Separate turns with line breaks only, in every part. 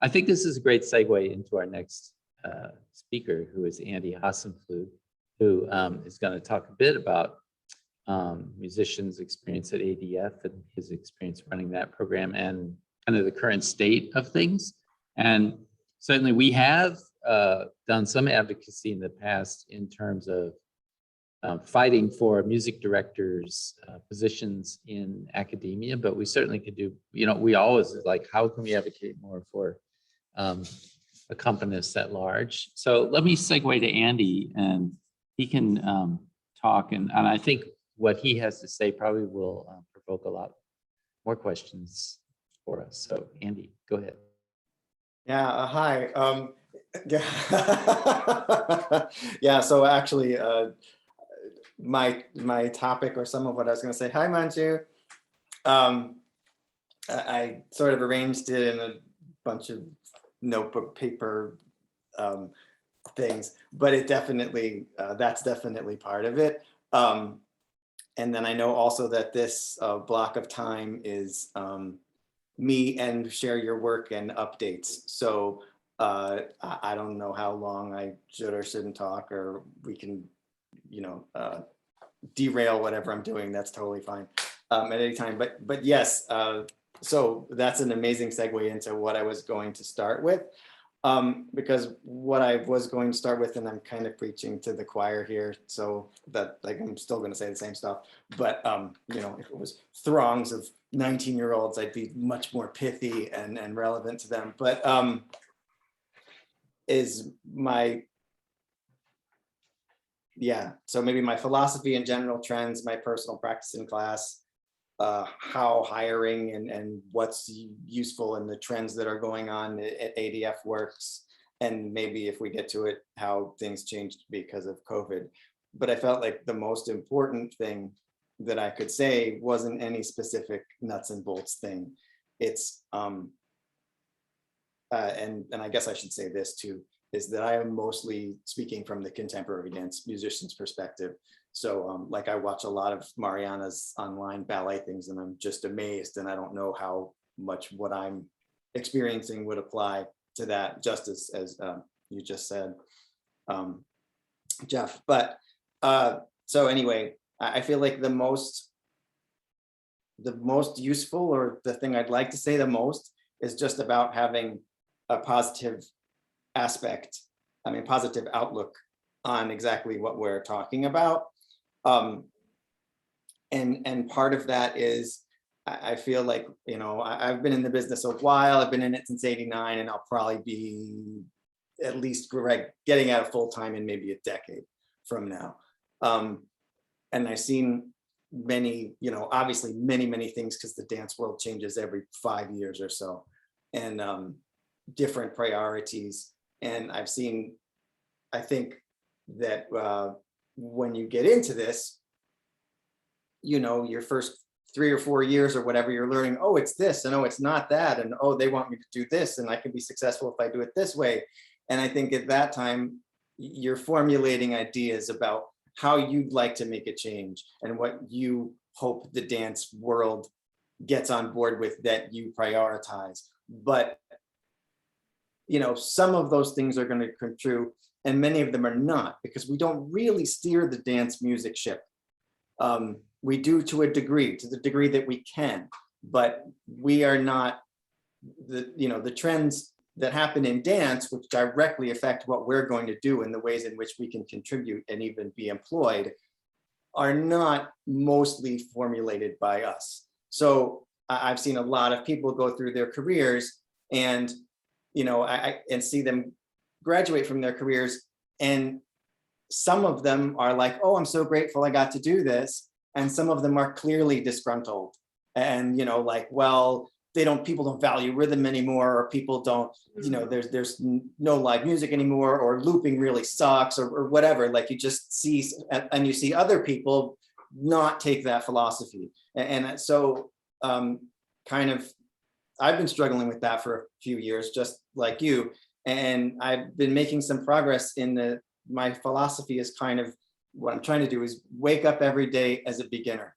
I think this is a great segue into our next speaker, who is Andy Hasenpflug, who is going to talk a bit about musicians' experience at ADF and his experience running that program and kind of the current state of things. And certainly we have done some advocacy in the past in terms of fighting for music directors' positions in academia, but we certainly could do, we always like, how can we advocate more for accompanists at large? So let me segue to Andy, and he can talk, and I think what he has to say probably will provoke a lot more questions for us. So Andy, go ahead.
Yeah, hi. Yeah, so actually, my topic, or some of what I was going to say, hi Manju. I sort of arranged it in a bunch of notebook paper things, but it definitely, that's definitely part of it. And then I know also that this block of time is me and share your work and updates. So I don't know how long I should or shouldn't talk, or we can, derail whatever I'm doing. That's totally fine at any time. But yes, so that's an amazing segue into what I was going to start with. Because what I was going to start with, and I'm kind of preaching to the choir here, so that like I'm still going to say the same stuff, but if it was throngs of 19-year-olds, I'd be much more pithy and relevant to them. But so maybe my philosophy and general trends, my personal practice in class, how hiring and what's useful in the trends that are going on at ADF works, and maybe if we get to it, how things changed because of COVID. But I felt like the most important thing that I could say wasn't any specific nuts and bolts thing. It's and I guess I should say this too, is that I am mostly speaking from the contemporary dance musician's perspective. So like I watch a lot of Mariana's online ballet things, and I'm just amazed, and I don't know how much what I'm experiencing would apply to that, just as you just said, Jeff. But so anyway, I feel like the most useful, or the thing I'd like to say the most, is just about having a positive aspect, positive outlook on exactly what we're talking about. And part of that is, I feel like, I've been in the business a while. I've been in it since '89, and I'll probably be at least getting out of full time in maybe a decade from now. And I've seen many, obviously many things, because the dance world changes every 5 years or so, and different priorities. And I've seen, I think that when you get into this, your first 3 or 4 years or whatever, you're learning, oh, it's this, and oh, it's not that, and oh, they want me to do this, and I can be successful if I do it this way. And I think at that time, you're formulating ideas about how you'd like to make a change, and what you hope the dance world gets on board with, that you prioritize. But some of those things are going to come true, and many of them are not, because we don't really steer the dance music ship. We do to the degree that we can, but we are not the trends that happen in dance, which directly affect what we're going to do and the ways in which we can contribute and even be employed, are not mostly formulated by us. So I've seen a lot of people go through their careers, and and see them graduate from their careers, and some of them are like, oh, I'm so grateful I got to do this, and some of them are clearly disgruntled, and like, well, people don't value rhythm anymore, or people don't, there's no live music anymore, or looping really sucks, or whatever. Like, you just see, and you see other people not take that philosophy, and so kind of, I've been struggling with that for a few years, just like you, and I've been making some progress in my philosophy is kind of, what I'm trying to do is wake up every day as a beginner.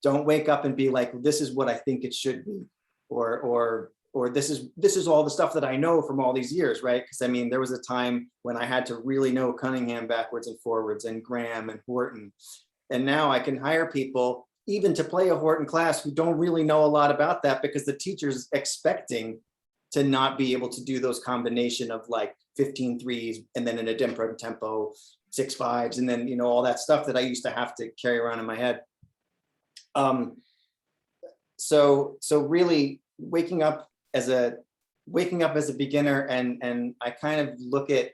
Don't wake up and be like, this is what I think it should be, or or this is all the stuff that I know from all these years, right? Because I mean, there was a time when I had to really know Cunningham backwards and forwards and Graham and Horton. And now I can hire people even to play a Horton class who don't really know a lot about that, because the teacher's expecting to not be able to do those combination of like 15 threes and then in a different tempo, 6 5s, and then, you know, all that stuff that I used to have to carry around in my head. So really waking up as a beginner, and I kind of look at,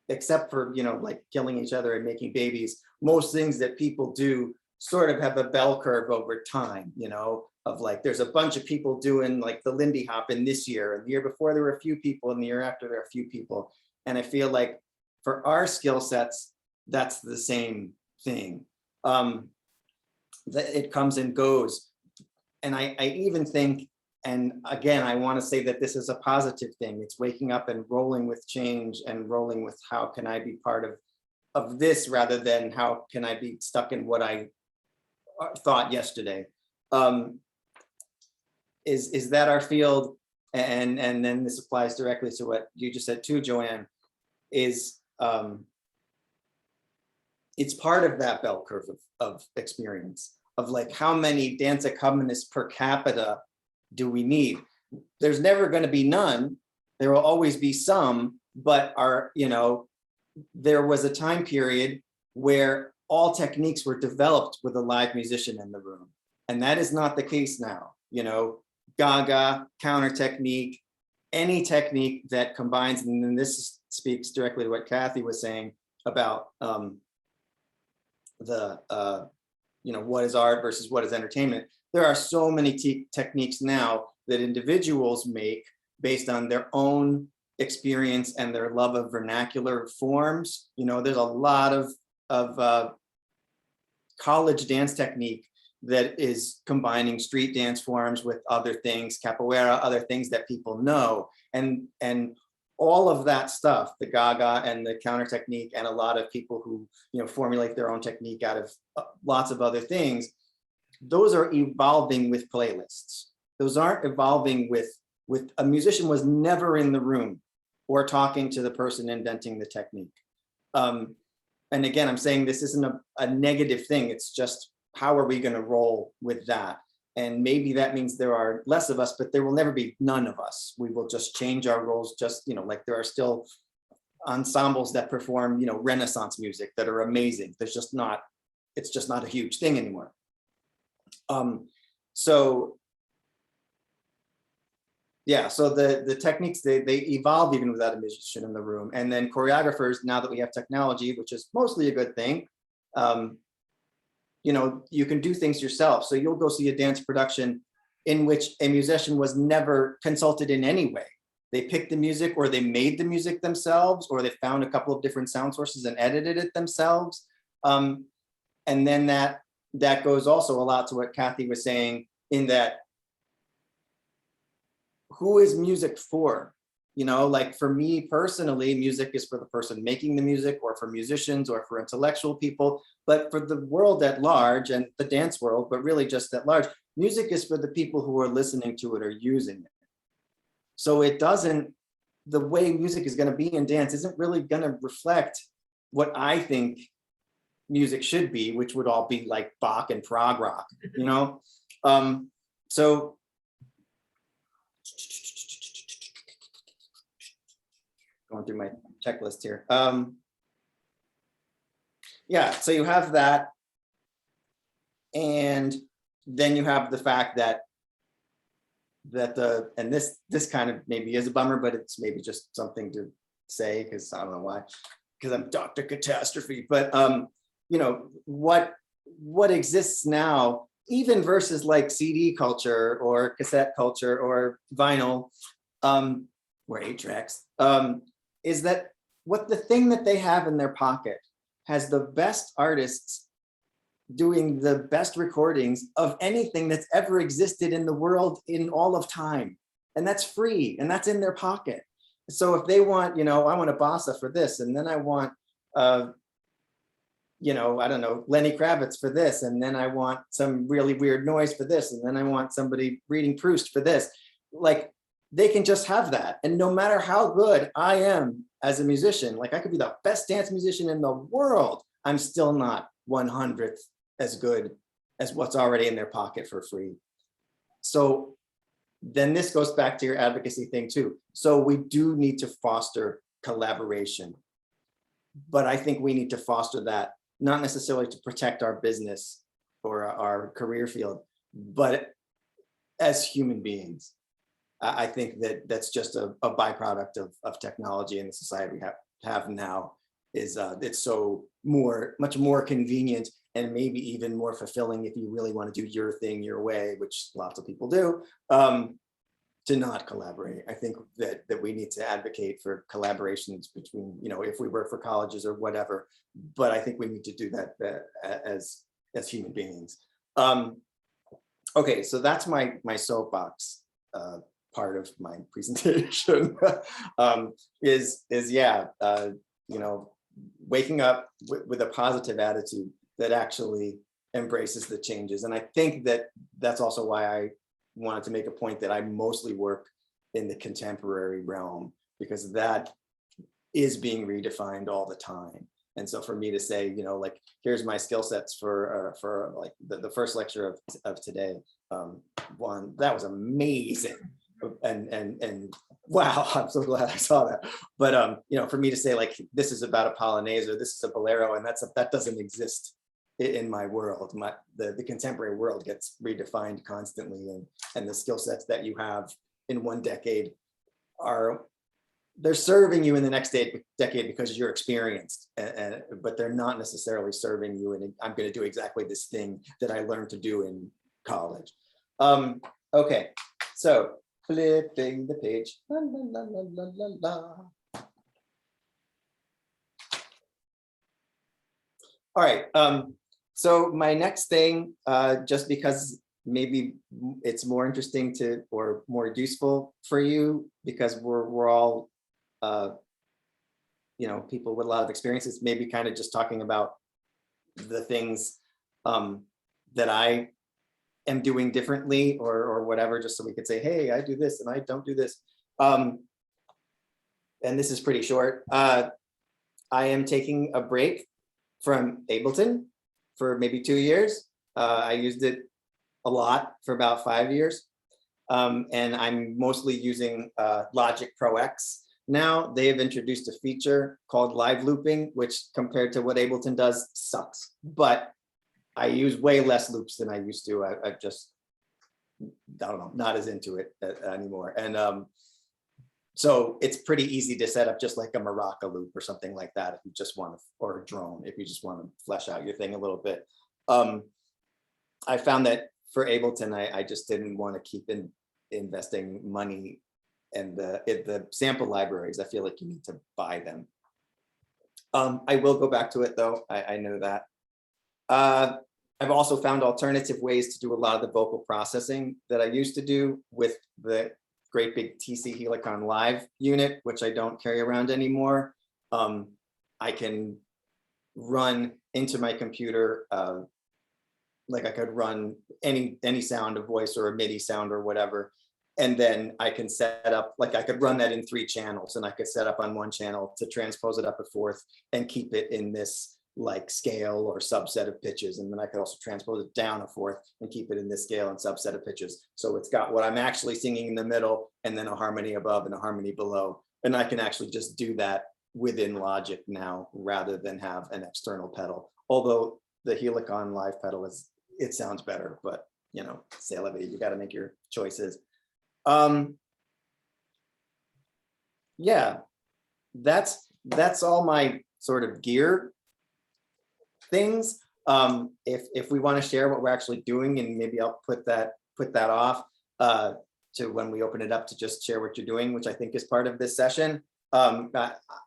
except for, you know, like killing each other and making babies, most things that people do sort of have a bell curve over time, you know, of like, there's a bunch of people doing like the Lindy Hop in this year, and the year before there were a few people, and the year after there are a few people. And I feel like for our skill sets, that's the same thing. That it comes and goes. And I even think, and again, I want to say that this is a positive thing. It's waking up and rolling with change, and rolling with how can I be part of this, rather than how can I be stuck in what I thought yesterday. Is that our field? And then this applies directly to what you just said too, Joanne, is it's part of that bell curve of experience, of like, how many dance accompanist per capita do we need? There's never going to be none. There will always be some, but you know, there was a time period where all techniques were developed with a live musician in the room. And that is not the case now. You know, Gaga, counter technique, any technique that combines, and then this speaks directly to what Kathy was saying about you know, what is art versus what is entertainment. There are so many techniques now that individuals make based on their own experience and their love of vernacular forms. You know, there's a lot of college dance technique that is combining street dance forms with other things, capoeira, other things that people know. And all of that stuff, the Gaga and the counter technique, and a lot of people who, you know, formulate their own technique out of lots of other things, those are evolving with playlists. Those aren't evolving with a musician was never in the room or talking to the person inventing the technique. And again, I'm saying this isn't a negative thing. It's just, how are we going to roll with that? And maybe that means there are less of us, but there will never be none of us. We will just change our roles. Just, you know, like there are still ensembles that perform, you know, Renaissance music that are amazing. There's just not, it's just not a huge thing anymore. So yeah, so the techniques, they evolve even without a musician in the room. And then choreographers, now that we have technology, which is mostly a good thing, you know, you can do things yourself. So you'll go see a dance production in which a musician was never consulted in any way. They picked the music, or they made the music themselves, or they found a couple of different sound sources and edited it themselves. And then that goes also a lot to what Kathy was saying, in that, who is music for? You know, like for me personally, music is for the person making the music, or for musicians, or for intellectual people. But for the world at large, and the dance world, but really just at large, music is for the people who are listening to it or using it. So it doesn't, the way music is going to be in dance isn't really going to reflect what I think music should be, which would all be like Bach and prog rock, you know? So going through my checklist here. Yeah, so you have that. And then you have the fact that and this kind of maybe is a bummer, but it's maybe just something to say, because I don't know why, because I'm Dr. Catastrophe, but you know, what exists now, even versus like CD culture or cassette culture or vinyl, or 8 tracks, is that what the thing that they have in their pocket has the best artists doing the best recordings of anything that's ever existed in the world in all of time. And that's free, and that's in their pocket. So if they want, you know, I want a bossa for this, and then I want, you I don't know, Lenny Kravitz for this, and then I want some really weird noise for this, and then I want somebody reading Proust for this. Like, they can just have that. And no matter how good I am as a musician, like I could be the best dance musician in the world, I'm still not 100th as good as what's already in their pocket for free. So then this goes back to your advocacy thing too. So we do need to foster collaboration, but I think we need to foster that not necessarily to protect our business or our career field, but as human beings. I think that that's just a byproduct of technology and the society we have now. Is it's so much more convenient and maybe even more fulfilling if you really want to do your thing your way, which lots of people do, to not collaborate. I think that we need to advocate for collaborations between, if we work for colleges or whatever, but I think we need to do that as human beings. Okay, so that's my soapbox part of my presentation. Waking up with a positive attitude that actually embraces the changes. And I think that that's also why I wanted to make a point that I mostly work in the contemporary realm, because that is being redefined all the time. And so for me to say, like, here's my skill sets for like the first lecture of today, that was amazing. And wow, I'm so glad I saw that. But for me to say, like, this is about a polonaise or this is a bolero, and that doesn't exist in my world. The contemporary world gets redefined constantly, and the skill sets that you have in one decade they're serving you in the next decade because you're experienced, but they're not necessarily serving you. And I'm going to do exactly this thing that I learned to do in college. Okay, so flipping the page. La, la, la, la, la, la. All right. So my next thing, just because maybe it's more interesting or more useful for you, because we're all, people with a lot of experiences, maybe kind of just talking about the things that I am doing differently or whatever, just so we could say, hey, I do this and I don't do this. And this is pretty short. I am taking a break from Ableton for maybe 2 years. I used it a lot for about 5 years. And I'm mostly using Logic Pro X. Now they have introduced a feature called live looping, which compared to what Ableton does sucks. But I use way less loops than I used to. I just, I don't know, not as into it anymore. And so it's pretty easy to set up just like a maraca loop or something like that if you just want to, or a drone, if you just want to flesh out your thing a little bit. I found that for Ableton, I just didn't want to keep investing money and the sample libraries. I feel like you need to buy them. I will go back to it though, I know that. I've also found alternative ways to do a lot of the vocal processing that I used to do with the great big TC Helicon Live unit, which I don't carry around anymore. I can run into my computer, like I could run any sound, a voice or a MIDI sound or whatever. And then I can set up, like I could run that in 3 channels, and I could set up on one channel to transpose it up a fourth and keep it in this like scale or subset of pitches. And then I could also transpose it down a fourth and keep it in this scale and subset of pitches. So it's got what I'm actually singing in the middle and then a harmony above and a harmony below. And I can actually just do that within Logic now rather than have an external pedal. Although the Helicon Live pedal it sounds better, but c'est la vie, you got to make your choices. Yeah, that's all my sort of gear things. If we want to share what we're actually doing, and maybe I'll put that off to when we open it up to just share what you're doing, which I think is part of this session. I'm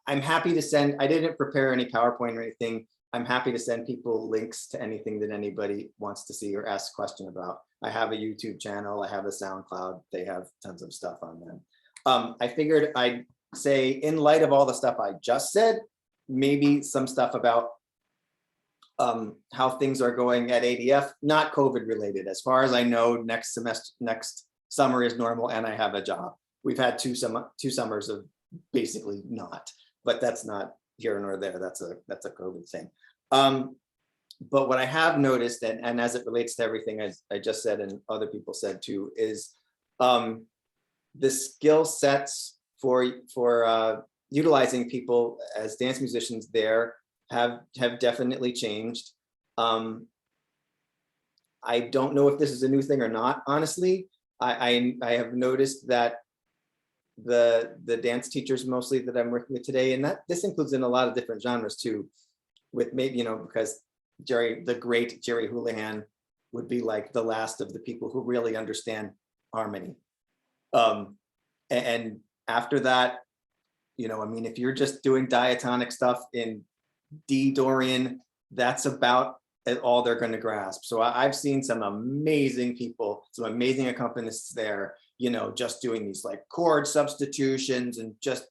happy to send, I didn't prepare any PowerPoint or anything. I'm happy to send people links to anything that anybody wants to see or ask a question about. I have a YouTube channel, I have a SoundCloud, they have tons of stuff on them. I figured I'd say, in light of all the stuff I just said, maybe some stuff about how things are going at ADF, not COVID related. As far as I know, next summer is normal and I have a job. We've had two summers of basically not, but that's not here nor there. That's a COVID thing. But what I have noticed, and as it relates to everything I just said and other people said too, is the skill sets for utilizing people as dance musicians there have definitely changed. I don't know if this is a new thing or not, honestly. I have noticed that the dance teachers mostly that I'm working with today, and that this includes in a lot of different genres too, with maybe, because the great Jerry Houlihan would be like the last of the people who really understand harmony. And after that, if you're just doing diatonic stuff in D Dorian, that's about all they're going to grasp. So I've seen some amazing people, some amazing accompanists there, just doing these like chord substitutions and just,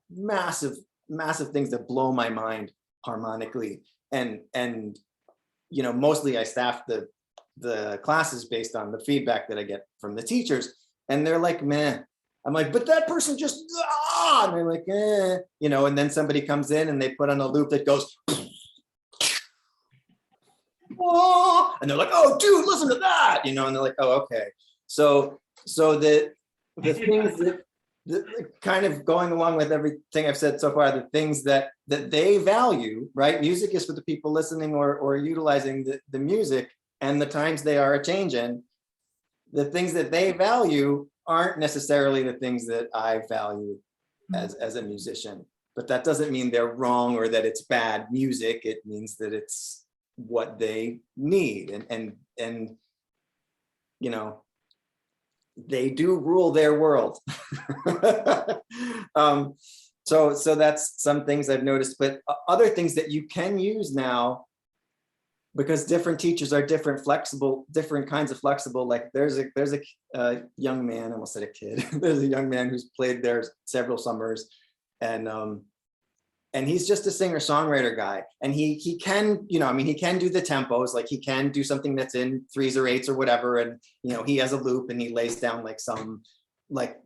massive things that blow my mind harmonically. And mostly I staff the classes based on the feedback that I get from the teachers, and they're like, man. I'm like, but that person just, and they're like, and then somebody comes in and they put on a loop that goes, and they're like, oh, dude, listen to that, and they're like, oh, okay. So the things that kind of going along with everything I've said so far, the things that they value, right? Music is for the people listening or utilizing the music, and the times they are changing. The things that they value aren't necessarily the things that I value as a musician, but that doesn't mean they're wrong or that it's bad music. It means that it's what they need, and they do rule their world. So that's some things I've noticed, but other things that you can use now, because different teachers are different kinds of flexible. Like there's a young man, I almost said a kid. There's a young man who's played there several summers, and he's just a singer-songwriter guy. And he can, he can do the tempos, like he can do something that's in 3s or 8s or whatever. And, he has a loop and he lays down like some like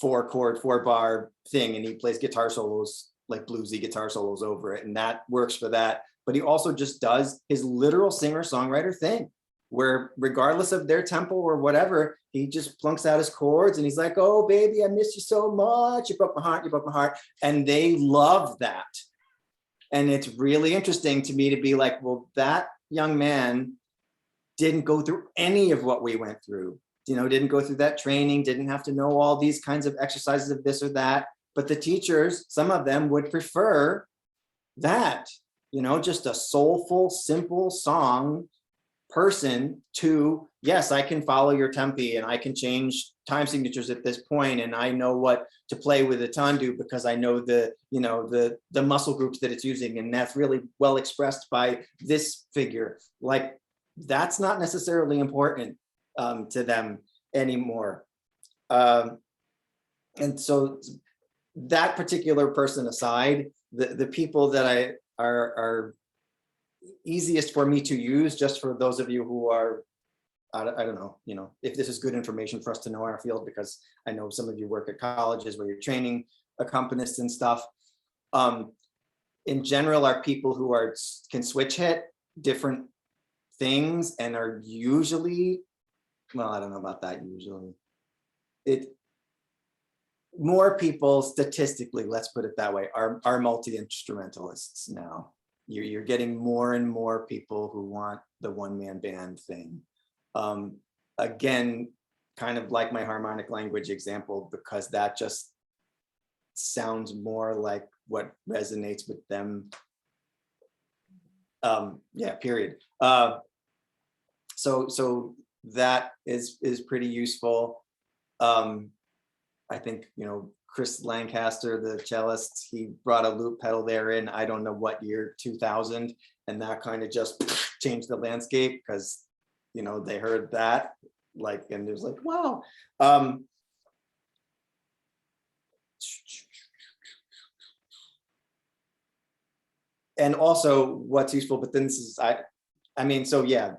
4-bar thing, and he plays guitar solos, like bluesy guitar solos over it. And that works for that. But he also just does his literal singer-songwriter thing, where regardless of their tempo or whatever, he just plunks out his chords and he's like, oh, baby, I miss you so much. You broke my heart, you broke my heart. And they love that. And it's really interesting to me to be like, well, that young man didn't go through any of what we went through, didn't go through that training, didn't have to know all these kinds of exercises of this or that. But the teachers, some of them would prefer that. Just a soulful, simple song person to, yes, I can follow your tempi and I can change time signatures at this point, and I know what to play with the tandu because I know the muscle groups that it's using, and that's really well expressed by this figure. Like, that's not necessarily important to them anymore. And so that particular person aside, the people that are easiest for me to use, just for those of you who are, I don't know, if this is good information for us to know in our field, because I know some of you work at colleges where you're training accompanists and stuff. In general, are people who can switch hit different things and are usually, well, I don't know about that usually. More people statistically, let's put it that way, are multi-instrumentalists now. You're getting more and more people who want the one-man band thing. Again, kind of like my harmonic language example, because that just sounds more like what resonates with them. Yeah, period. So that is pretty useful. I think, Chris Lancaster, the cellist, he brought a loop pedal there in, I don't know what year, 2000. And that kind of just changed the landscape, because, they heard that, like, and it was like, wow. and also what's useful, but then this is, I mean, so yeah,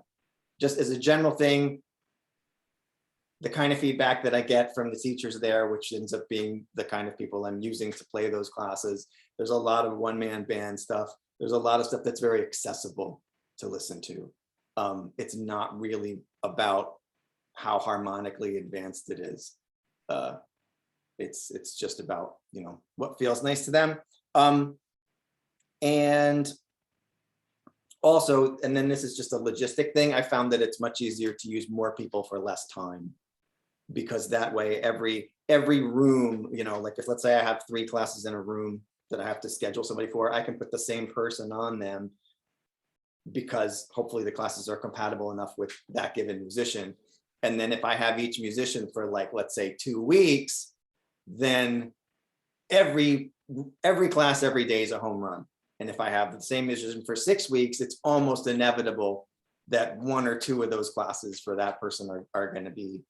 just as a general thing, the kind of feedback that I get from the teachers there, which ends up being the kind of people I'm using to play those classes, there's a lot of one-man band stuff. There's a lot of stuff that's very accessible to listen to. It's not really about how harmonically advanced it is. It's just about, you know, what feels nice to them. And also, and then this is just a logistic thing, I found that it's much easier to use more people for less time, because that way every room, you know, like if let's say I have 3 classes in a room that I have to schedule somebody for, I can put the same person on them, because hopefully the classes are compatible enough with that given musician. And then if I have each musician for like, let's say 2 weeks, then every class every day is a home run. And if I have the same musician for 6 weeks, it's almost inevitable that 1 or 2 of those classes for that person are going to be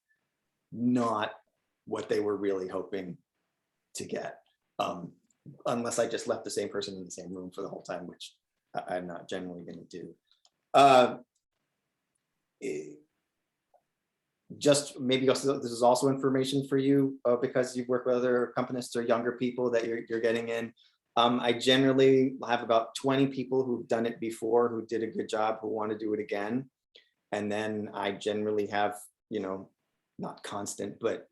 not what they were really hoping to get. Unless I just left the same person in the same room for the whole time, which I'm not generally going to do. Just maybe also, this is also information for you because you work with other accompanists or younger people that you're getting in. I generally have about 20 people who've done it before, who did a good job, who want to do it again. And then I generally have, you know, not constant, but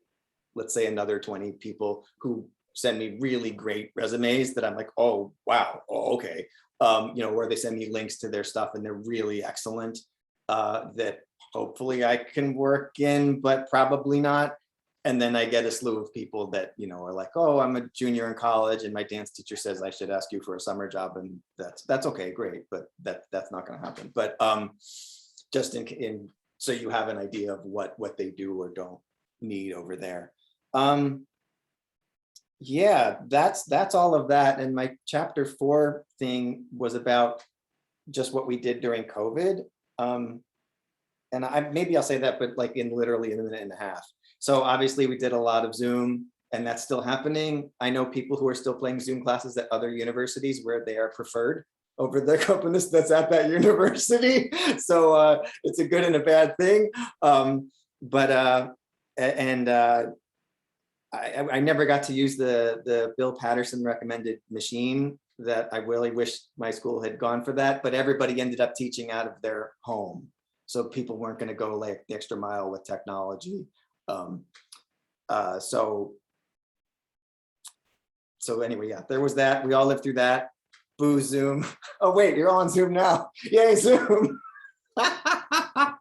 let's say another 20 people who send me really great resumes that I'm like, oh, wow, oh, okay. You know, where they send me links to their stuff and they're really excellent, that hopefully I can work in, but probably not. And then I get a slew of people that, you know, are like, oh, I'm a junior in college and my dance teacher says I should ask you for a summer job. And that's okay, great, but that's not going to happen. But just in so you have an idea of what they do or don't need over there. Yeah, that's all of that. And my chapter 4 thing was about just what we did during COVID. And maybe I'll say that, but like in literally a minute and a half. So obviously we did a lot of Zoom and that's still happening. I know people who are still playing Zoom classes at other universities where they are preferred over the accompanist that's at that university. So it's a good and a bad thing. I never got to use the Bill Patterson recommended machine that I really wish my school had gone for that, but everybody ended up teaching out of their home. So people weren't going to go like the extra mile with technology. So anyway, yeah, there was that. We all lived through that. Boo Zoom. Oh wait, you're all on Zoom now. Yay, Zoom. A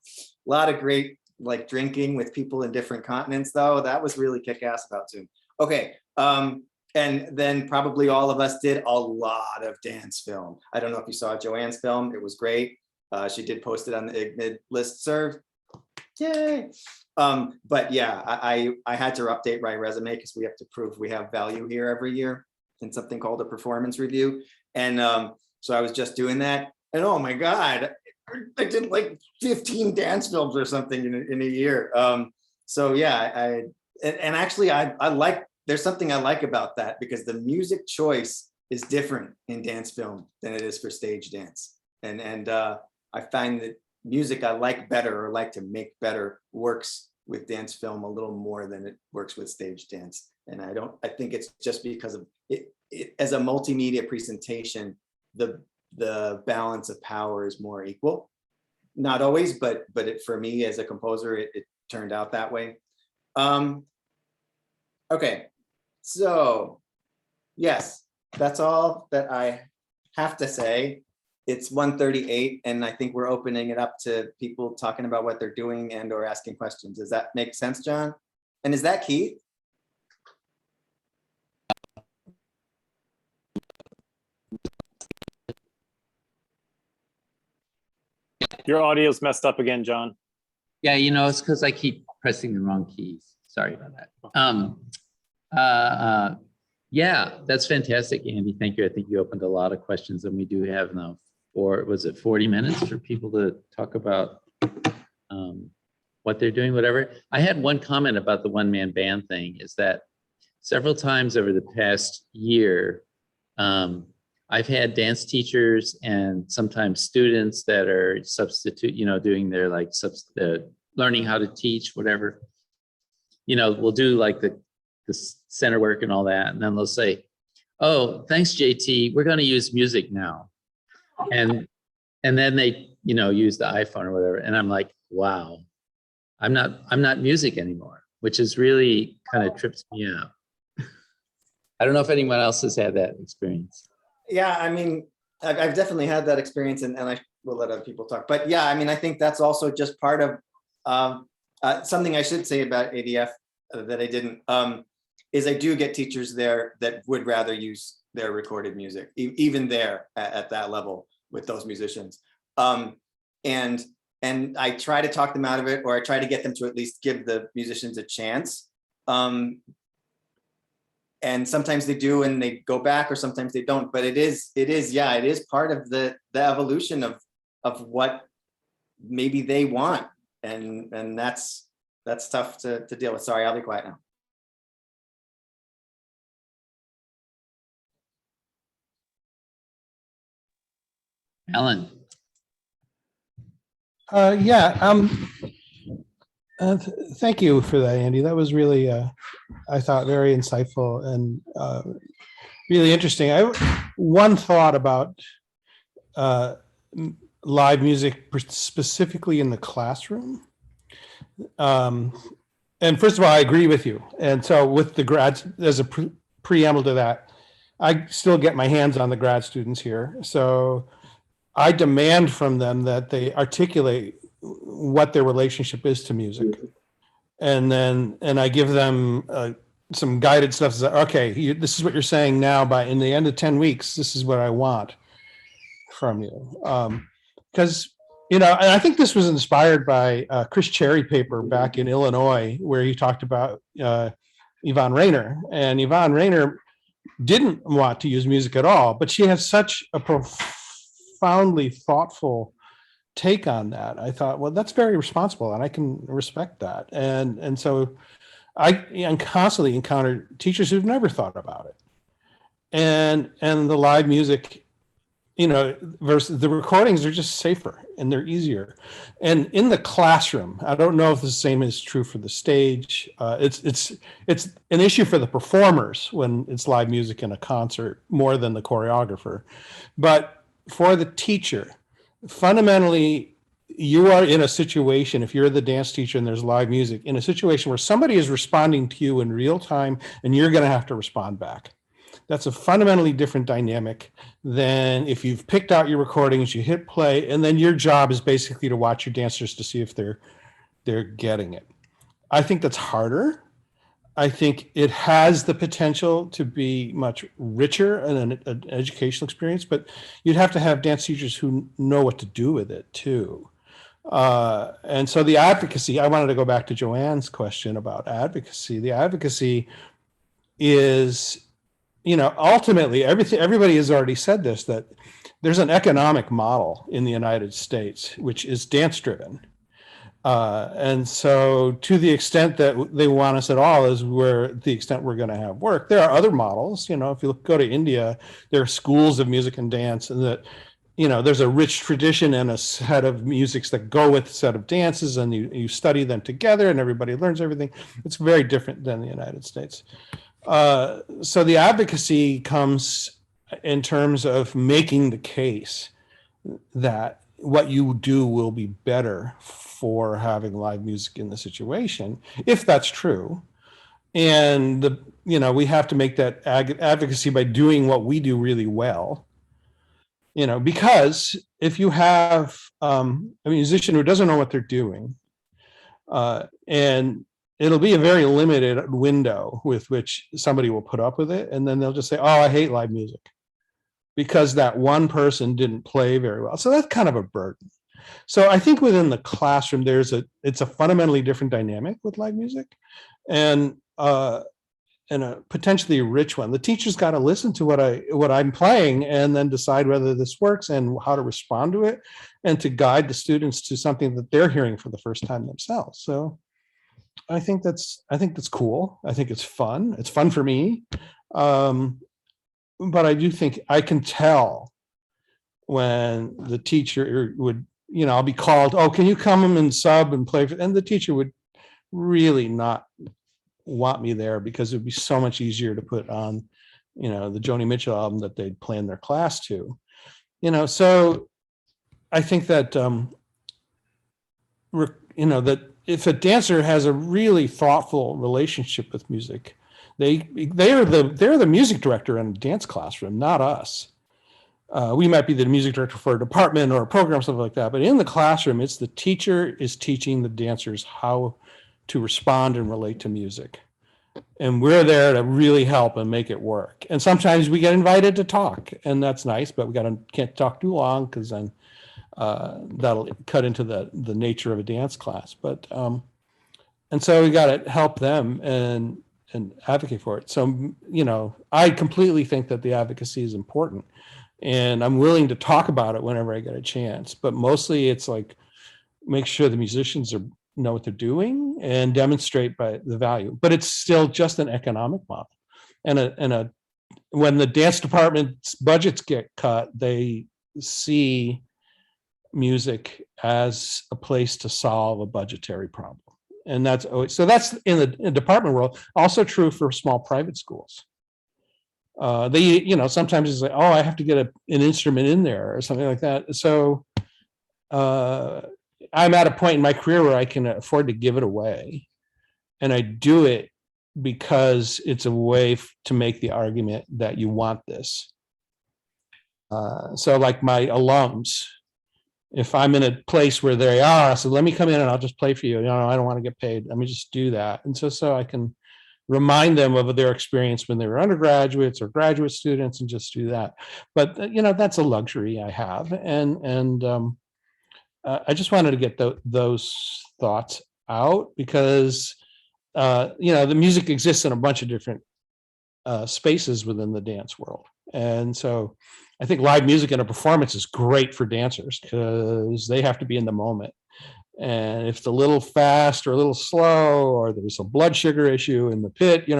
lot of great like drinking with people in different continents though. That was really kick-ass about Zoom. Okay. And then probably all of us did a lot of dance film. I don't know if you saw Joanne's film. It was great. She did post it on the IGNID listserv. Yay. But yeah, I had to update my resume because we have to prove we have value here every year in something called a performance review. And so I was just doing that. And oh my God, I did like 15 dance films or something in a year. So yeah, actually I like, there's something I like about that because the music choice is different in dance film than it is for stage dance. And I find that music I like better or like to make better works with dance film a little more than it works with stage dance. And I think it's just because of it as a multimedia presentation, the balance of power is more equal. Not always, but for me as a composer, it turned out that way. Okay, so yes, that's all that I have to say. It's 1:38 and I think we're opening it up to people talking about what they're doing and or asking questions. Does that make sense, John? And is that Keith?
Your audio's messed up again, John.
Yeah, you know, it's because I keep pressing the wrong keys. Sorry about that. Yeah, that's fantastic, Andy. Thank you. I think you opened a lot of questions and we do have now, or was it 40 minutes for people to talk about what they're doing, whatever. I had one comment about the one-man band thing is that several times over the past year, I I've had dance teachers and sometimes students that are substitute, doing their like learning how to teach, whatever. We'll do like the center work and all that. And then they'll say, oh, thanks, JT. We're going to use music now. And then they, use the iPhone or whatever. And I'm like, wow, I'm not music anymore, which is really kind of trips me out. I don't know if anyone else has had that experience.
Yeah, I mean, I've definitely had that experience, and I will let other people talk. But yeah, I mean, I think that's also just part of something I should say about ADF that I didn't, is I do get teachers there that would rather use their recorded music, even there at that level with those musicians. And I try to talk them out of it, or I try to get them to at least give the musicians a chance. And sometimes they do and they go back, or sometimes they don't, but it is part of the evolution of what maybe they want. And that's tough to deal with. Sorry, I'll be quiet now.
Alan.
Thank you for that, Andy. That was really, I thought, very insightful and really interesting. One thought about live music, specifically in the classroom. And first of all, I agree with you. And so with the grads, as a preamble to that, I still get my hands on the grad students here. So I demand from them that they articulate what their relationship is to music. And I give them some guided stuff. Okay, this is what you're saying now, in the end of 10 weeks, this is what I want from you. Because, and I think this was inspired by Chris Cherry paper back in Illinois, where he talked about Yvonne Rainer. And Yvonne Rainer didn't want to use music at all, but she has such a profoundly thoughtful take on that. I thought, well, that's very responsible, and I can respect that. And so I constantly encounter teachers who've never thought about it. And the live music, versus the recordings are just safer and they're easier. And in the classroom, I don't know if the same is true for the stage. It's an issue for the performers when it's live music in a concert more than the choreographer. But for the teacher, fundamentally, you are in a situation, if you're the dance teacher and there's live music, in a situation where somebody is responding to you in real time and you're going to have to respond back. That's a fundamentally different dynamic than if you've picked out your recordings, you hit play, and then your job is basically to watch your dancers to see if they're getting it. I think that's harder. I think it has the potential to be much richer and an educational experience, but you'd have to have dance teachers who know what to do with it too. And so the advocacy, I wanted to go back to Joanne's question about advocacy. The advocacy is, ultimately everybody has already said this, that there's an economic model in the United States, which is dance driven. And so to the extent that they want us at all is the extent we're going to have work. There are other models, if you go to India, there are schools of music and dance, and that, there's a rich tradition and a set of musics that go with a set of dances, and you study them together and everybody learns everything. It's very different than the United States. So the advocacy comes in terms of making the case that what you do will be better for having live music in the situation, if that's true. And we have to make that advocacy by doing what we do really well. Because if you have a musician who doesn't know what they're doing, and it'll be a very limited window with which somebody will put up with it, and then they'll just say, "Oh, I hate live music," because that one person didn't play very well. So that's kind of a burden. So I think within the classroom, it's a fundamentally different dynamic with live music, and a potentially rich one. The teacher's got to listen to what I'm playing and then decide whether this works and how to respond to it, and to guide the students to something that they're hearing for the first time themselves. So I think that's cool. I think it's fun. It's fun for me. but I do think I can tell when the teacher would, I'll be called, oh, can you come and sub and play? And the teacher would really not want me there because it would be so much easier to put on, the Joni Mitchell album that they'd planned their class to, so I think that, that if a dancer has a really thoughtful relationship with music, they're the music director in a dance classroom, not us. We might be the music director for a department or a program, something like that. But in the classroom, it's the teacher is teaching the dancers how to respond and relate to music. And we're there to really help and make it work. And sometimes we get invited to talk, and that's nice, but can't talk too long because then that'll cut into the nature of a dance class. But and so we got to help them and advocate for it. So, I completely think that the advocacy is important. And I'm willing to talk about it whenever I get a chance. But mostly it's like make sure the musicians know what they're doing and demonstrate by the value. But it's still just an economic model. And when the dance department's budgets get cut, they see music as a place to solve a budgetary problem. And that's in the department world, also true for small private schools. They, sometimes it's like, oh, I have to get an instrument in there or something like that. So I'm at a point in my career where I can afford to give it away. And I do it because it's a way to make the argument that you want this. So like my alums, if I'm in a place where they are, I said, let me come in and I'll just play for you. I don't want to get paid. Let me just do that. And so I can remind them of their experience when they were undergraduates or graduate students and just do that. But, that's a luxury I have. And I just wanted to get those thoughts out because, the music exists in a bunch of different spaces within the dance world. And so I think live music in a performance is great for dancers because they have to be in the moment. And if it's a little fast or a little slow, or there's a blood sugar issue in the pit,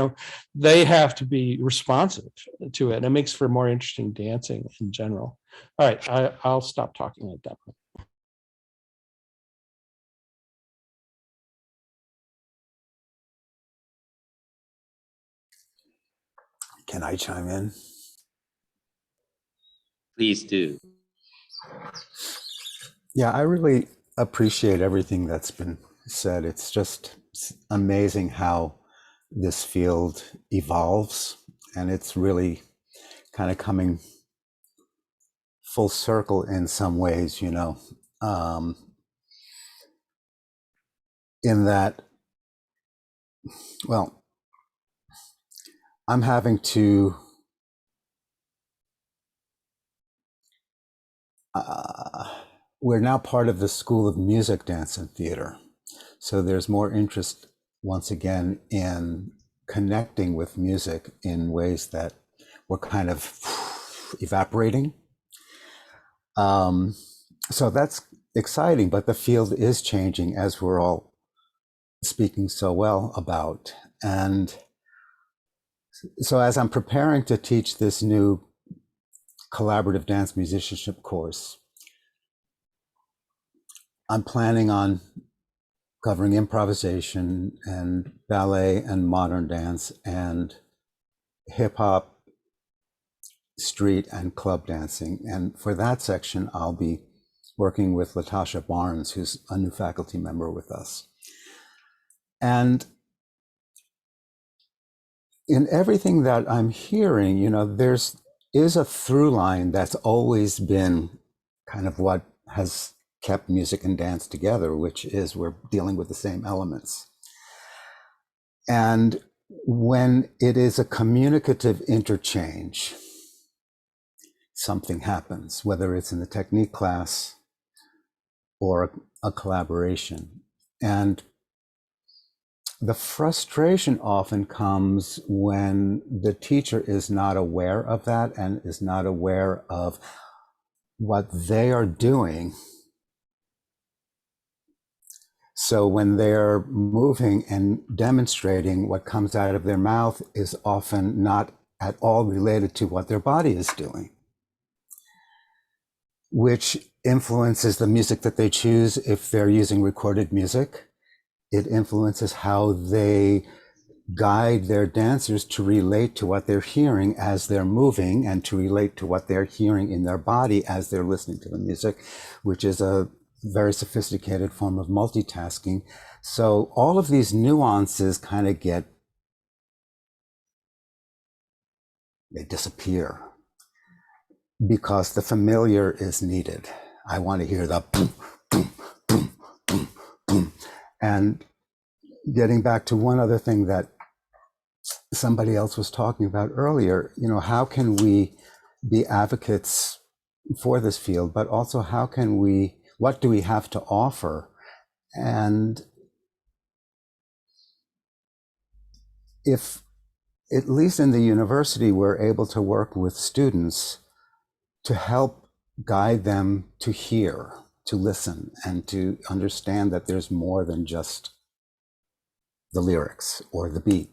they have to be responsive to it. And it makes for more interesting dancing in general. All right, I'll stop talking at that point.
Can I chime in?
Please do.
Yeah, I really appreciate everything that's been said. It's just amazing how this field evolves, and it's really kind of coming full circle in some ways, in that, well, I'm having to we're now part of the School of Music, Dance, and Theater. So there's more interest, once again, in connecting with music in ways that were kind of evaporating. So that's exciting, but the field is changing, as we're all speaking so well about. And so as I'm preparing to teach this new collaborative dance musicianship course, I'm planning on covering improvisation and ballet and modern dance and hip hop, street and club dancing. And for that section, I'll be working with Latasha Barnes, who's a new faculty member with us. And in everything that I'm hearing, there's a through line that's always been kind of what has kept music and dance together, which is we're dealing with the same elements. And when it is a communicative interchange, something happens, whether it's in the technique class or a collaboration. And the frustration often comes when the teacher is not aware of that and is not aware of what they are doing. So when they're moving and demonstrating, what comes out of their mouth is often not at all related to what their body is doing, which influences the music that they choose if they're using recorded music. It influences how they guide their dancers to relate to what they're hearing as they're moving and to relate to what they're hearing in their body as they're listening to the music, which is a very sophisticated form of multitasking. So all of these nuances kind of they disappear because the familiar is needed. I want to hear the boom, boom, boom, boom, boom. And getting back to one other thing that somebody else was talking about earlier, how can we be advocates for this field, but also what do we have to offer? And if, at least in the university, we're able to work with students to help guide them to hear, to listen, and to understand that there's more than just the lyrics or the beat.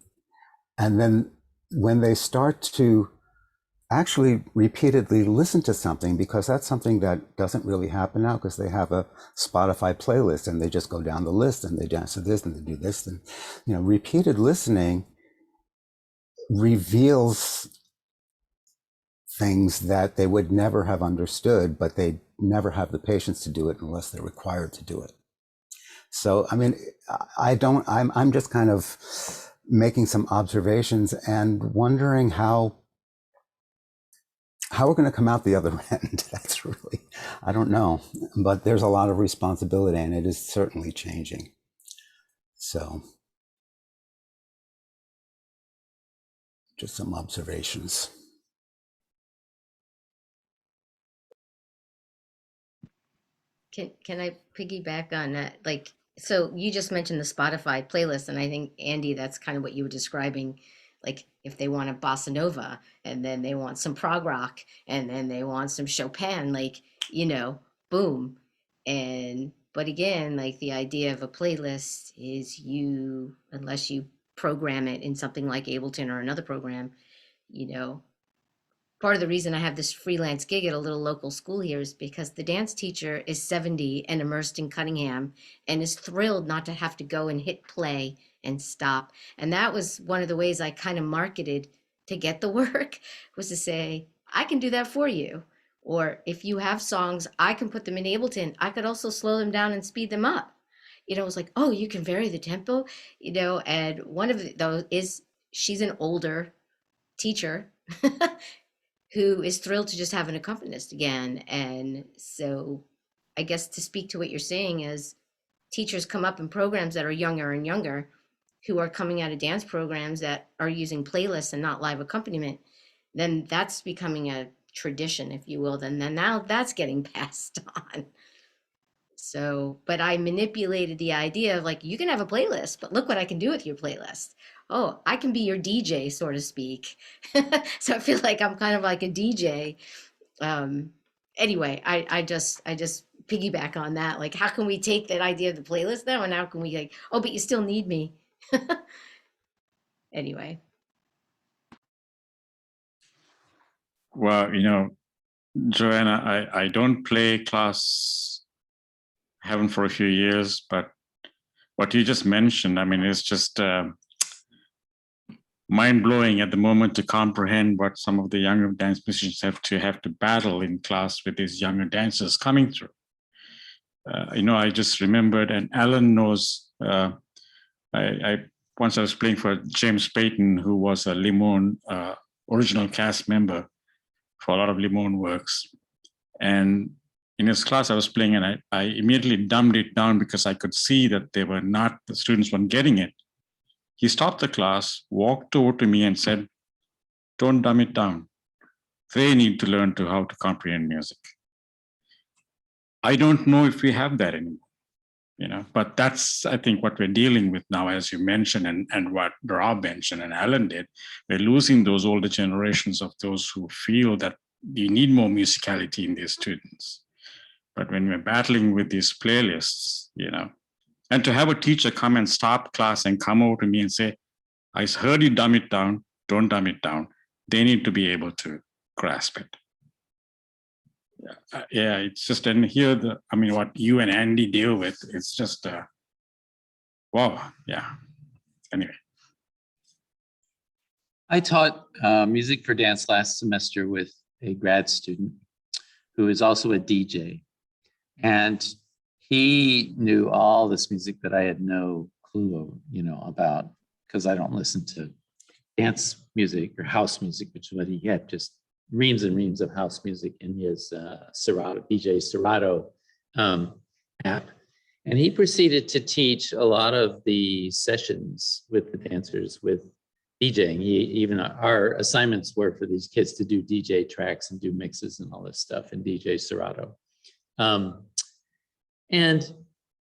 And then when they start to actually repeatedly listen to something, because that's something that doesn't really happen now, because they have a Spotify playlist and they just go down the list and they dance to this and they do this. And, repeated listening reveals things that they would never have understood, but they never have the patience to do it unless they're required to do it. So, I mean, I'm just kind of making some observations and wondering how we're going to come out the other end. That's really, I don't know, but there's a lot of responsibility and it is certainly changing. So just some observations.
Can I piggyback on that? Like, so you just mentioned the Spotify playlist, and I think, Andy, that's kind of what you were describing. Like, if they want a bossa nova, and then they want some prog rock, and then they want some Chopin, like, boom. But again, like the idea of a playlist is unless you program it in something like Ableton or another program, part of the reason I have this freelance gig at a little local school here is because the dance teacher is 70 and immersed in Cunningham and is thrilled not to have to go and hit play and stop. And that was one of the ways I kind of marketed to get the work, was to say, I can do that for you. Or if you have songs, I can put them in Ableton. I could also slow them down and speed them up. It was like, oh, you can vary the tempo, and one of those is she's an older teacher who is thrilled to just have an accompanist again. And so I guess to speak to what you're saying is teachers come up in programs that are younger and younger, who are coming out of dance programs that are using playlists and not live accompaniment, then that's becoming a tradition, if you will. Then now that's getting passed on. So, but I manipulated the idea of like, you can have a playlist, but look what I can do with your playlist. Oh, I can be your DJ, so to speak. So I feel like I'm kind of like a DJ. Anyway, I just piggyback on that. Like, how can we take that idea of the playlist now, and how can we like, oh, but you still need me. Anyway.
Well, Joanna, I don't play class, haven't for a few years, but what you just mentioned, I mean, it's just mind-blowing at the moment to comprehend what some of the younger dance musicians have to battle in class with these younger dancers coming through. I just remembered, and Alan knows, once I was playing for James Payton, who was a Limon original cast member for a lot of Limon works. And in his class I was playing, and I immediately dumbed it down because I could see that the students weren't getting it. He stopped the class, walked over to me and said, "Don't dumb it down. They need to learn how to comprehend music." I don't know if we have that anymore, but that's, I think, what we're dealing with now, as you mentioned, and what Rob mentioned and Alan did. We're losing those older generations of those who feel that you need more musicality in these students. But when we're battling with these playlists, and to have a teacher come and stop class and come over to me and say, "I heard you dumb it down, don't dumb it down. they need to be able to grasp it. Yeah, it's just, and here I mean, what you and Andy deal with, it's just, wow, yeah. Anyway.
I taught music for dance last semester with a grad student who is also a DJ. And he knew all this music that I had no clue, about, because I don't listen to dance music or house music, which is what he had, just reams and reams of house music in his Serato, DJ Serato app. And he proceeded to teach a lot of the sessions with the dancers with DJing. Even our assignments were for these kids to do DJ tracks and do mixes and all this stuff in DJ Serato. And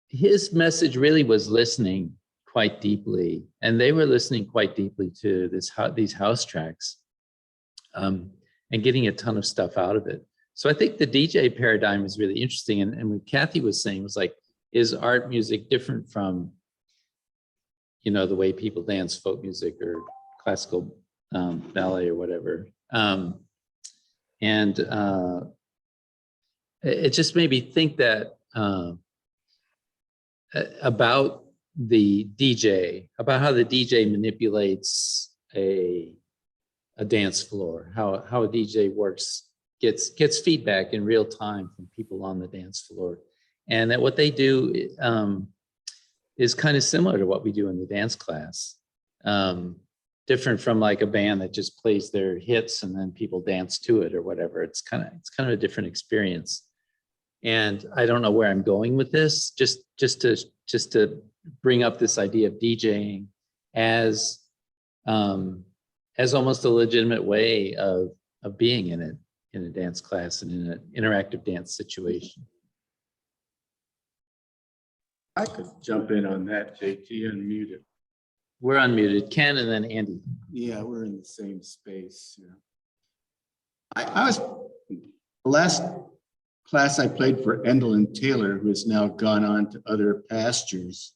his message really was listening quite deeply, and they were listening quite deeply to these house tracks, and getting a ton of stuff out of it. So I think the DJ paradigm is really interesting. And what Kathy was saying was like, is art music different from, the way people dance folk music or classical ballet or whatever? It just made me think that about the DJ, about how the DJ manipulates a dance floor, how a DJ works, gets feedback in real time from people on the dance floor. And that what they do is kind of similar to what we do in the dance class. Different from like a band that just plays their hits and then people dance to it or whatever. It's kind of a different experience. And I don't know where I'm going with this, just to bring up this idea of DJing as almost a legitimate way of being in a dance class and in an interactive dance situation.
I could jump in on that, JT, unmuted.
We're unmuted, Ken and then Andy.
Yeah, we're in the same space. Yeah. I was, the last class I played for Endlin Taylor, who has now gone on to other pastures.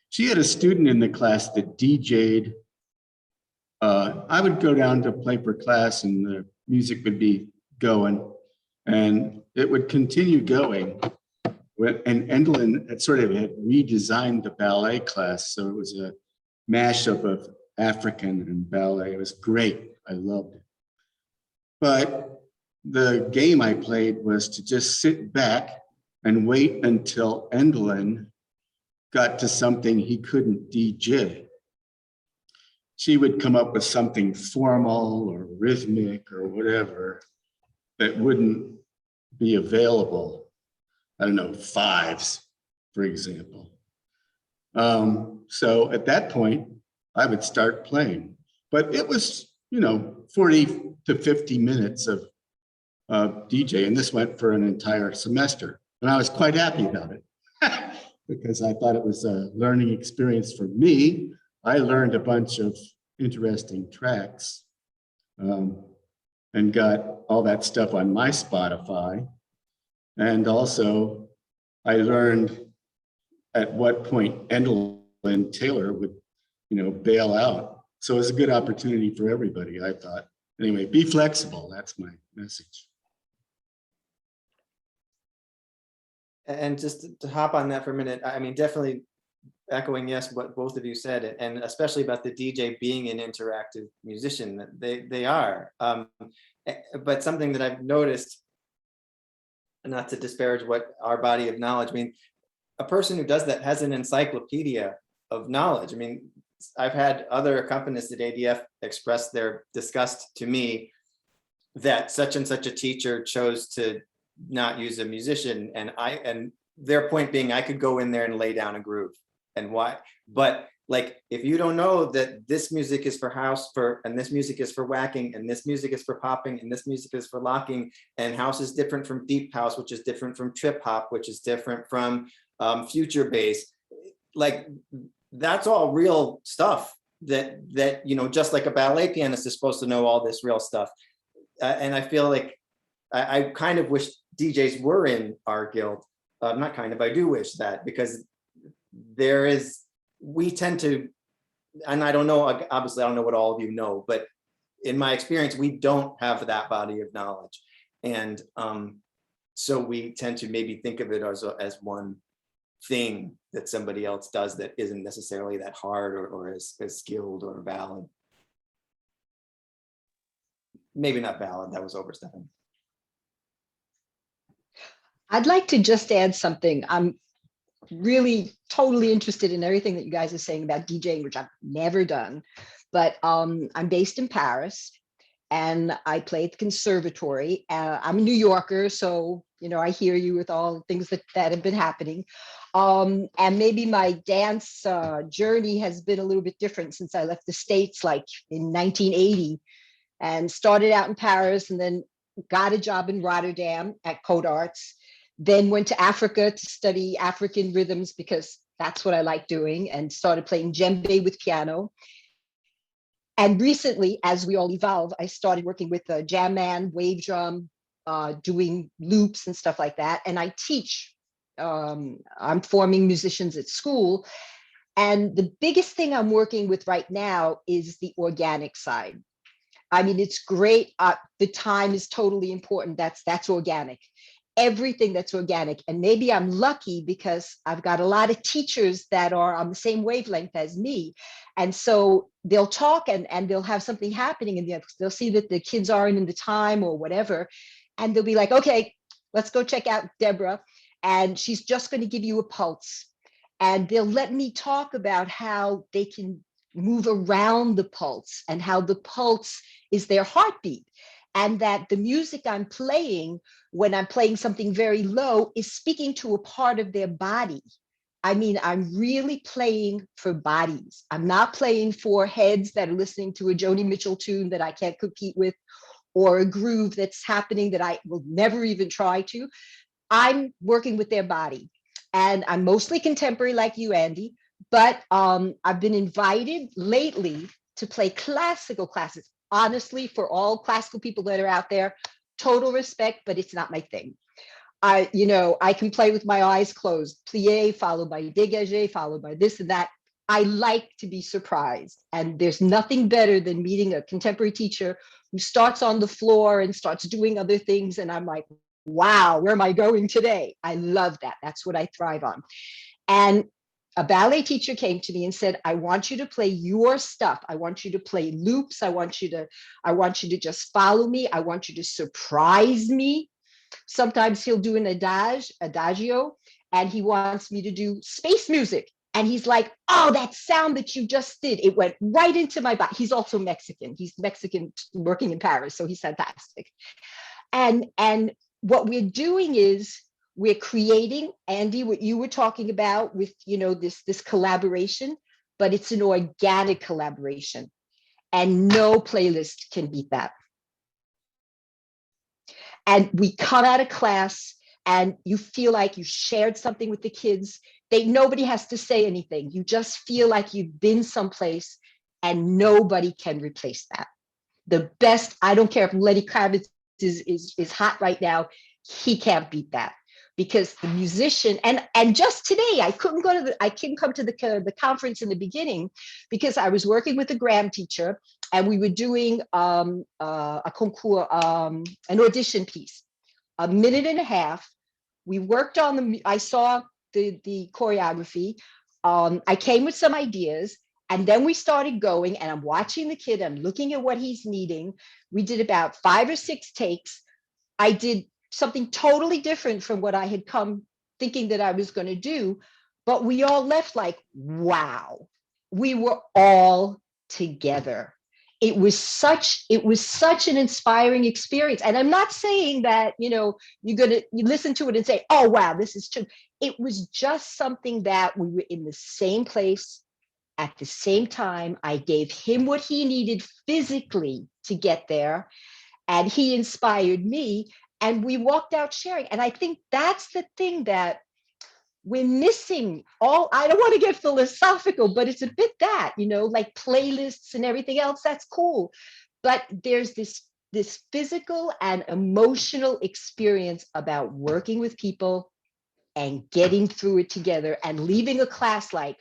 She had a student in the class that DJ'd. I would go down to play for class and the music would be going and it would continue going. And Endlin had sort of redesigned the ballet class. So it was a mashup of African and ballet. It was great. I loved it. But the game I played was to just sit back and wait until Endlin got to something he couldn't DJ. She would come up with something formal or rhythmic or whatever that wouldn't be available. I don't know, fives, for example. So at that point, I would start playing. But it was, 40 to 50 minutes of DJ, and this went for an entire semester. And I was quite happy about it because I thought it was a learning experience for me. I learned a bunch of interesting tracks and got all that stuff on my Spotify. And also, I learned at what point Endlin Taylor would, bail out. So it was a good opportunity for everybody, I thought. Anyway, be flexible. That's my message.
And just to hop on that for a minute, I mean, definitely echoing yes, what both of you said, and especially about the DJ being an interactive musician, they are. But something that I've noticed, not to disparage what our body of knowledge, I mean, a person who does that has an encyclopedia of knowledge. I mean, I've had other accompanists at ADF express their disgust to me that such and such a teacher chose to not use a musician, and their point being I could go in there and lay down a groove. And why? But like, if you don't know that this music is for house, and this music is for whacking, and this music is for popping, and this music is for locking, and house is different from deep house, which is different from trip hop, which is different from future bass, like that's all real stuff that just like a ballet pianist is supposed to know all this real stuff. And I feel like I kind of wish DJs were in our guild. Not kind of, I do wish that, because we tend to and I don't know, obviously, I don't know what all of you know, but in my experience, we don't have that body of knowledge. And so we tend to maybe think of it as one thing that somebody else does that isn't necessarily that hard or as skilled or valid. Maybe not valid, that was overstepping.
I'd like to just add something. I'm really totally interested in everything that you guys are saying about DJing, which I've never done. But I'm based in Paris and I play at the conservatory. I'm a New Yorker, so I hear you with all the things that have been happening. And maybe my dance journey has been a little bit different since I left the States, like in 1980, and started out in Paris and then got a job in Rotterdam at Code Arts, then went to Africa to study African rhythms because that's what I like doing, and started playing djembe with piano. And recently, as we all evolve, I started working with a jam man, wave drum, doing loops and stuff like that. And I teach. I'm forming musicians at school. And the biggest thing I'm working with right now is the organic side. I mean, it's great. The time is totally important. That's organic. Everything that's organic. And maybe I'm lucky because I've got a lot of teachers that are on the same wavelength as me. And so they'll talk and they'll have something happening and they'll see that the kids aren't in the time or whatever. And they'll be like, okay, let's go check out Deborah. And she's just going to give you a pulse. And they'll let me talk about how they can move around the pulse and how the pulse is their heartbeat. And that the music I'm playing, when I'm playing something very low, is speaking to a part of their body. I mean, I'm really playing for bodies. I'm not playing for heads that are listening to a Joni Mitchell tune that I can't compete with, or a groove that's happening that I will never even try to. I'm working with their body. And I'm mostly contemporary like you, Andy, but I've been invited lately to play classical classes. Honestly, for all classical people that are out there, total respect, but it's not my thing. I can play with my eyes closed, plie followed by dégagé, followed by this and that. I like to be surprised. And there's nothing better than meeting a contemporary teacher who starts on the floor and starts doing other things. And I'm like, wow, where am I going today? I love that. That's what I thrive on. And a ballet teacher came to me and said, I want you to play your stuff. I want you to play loops. I want you to just follow me. I want you to surprise me. Sometimes he'll do an adagio, and he wants me to do space music. And he's like, oh, that sound that you just did, it went right into my body. He's also Mexican. He's Mexican working in Paris, so he's fantastic. And what we're doing is we're creating, Andy, what you were talking about with, this collaboration, but it's an organic collaboration, and no playlist can beat that. And we come out of class and you feel like you shared something with the kids. Nobody has to say anything. You just feel like you've been someplace, and nobody can replace that. The best, I don't care if Lenny Kravitz is hot right now, he can't beat that. Because the musician, and just today, I couldn't come to the conference in the beginning because I was working with a Graham teacher, and we were doing a concours, an audition piece, a minute and a half. We worked on I saw the choreography. I came with some ideas, and then we started going, and I'm watching the kid, I'm looking at what he's needing. We did about 5 or 6 takes. I did something totally different from what I had come thinking that I was going to do, but we all left like, wow, we were all together. It was such an inspiring experience. And I'm not saying that, you listen to it and say, oh, wow, this is true. It was just something that we were in the same place at the same time. I gave him what he needed physically to get there, and he inspired me. And we walked out sharing. And I think that's the thing that we're missing. I don't want to get philosophical, but it's a bit that, like playlists and everything else, that's cool. But there's this physical and emotional experience about working with people and getting through it together and leaving a class like,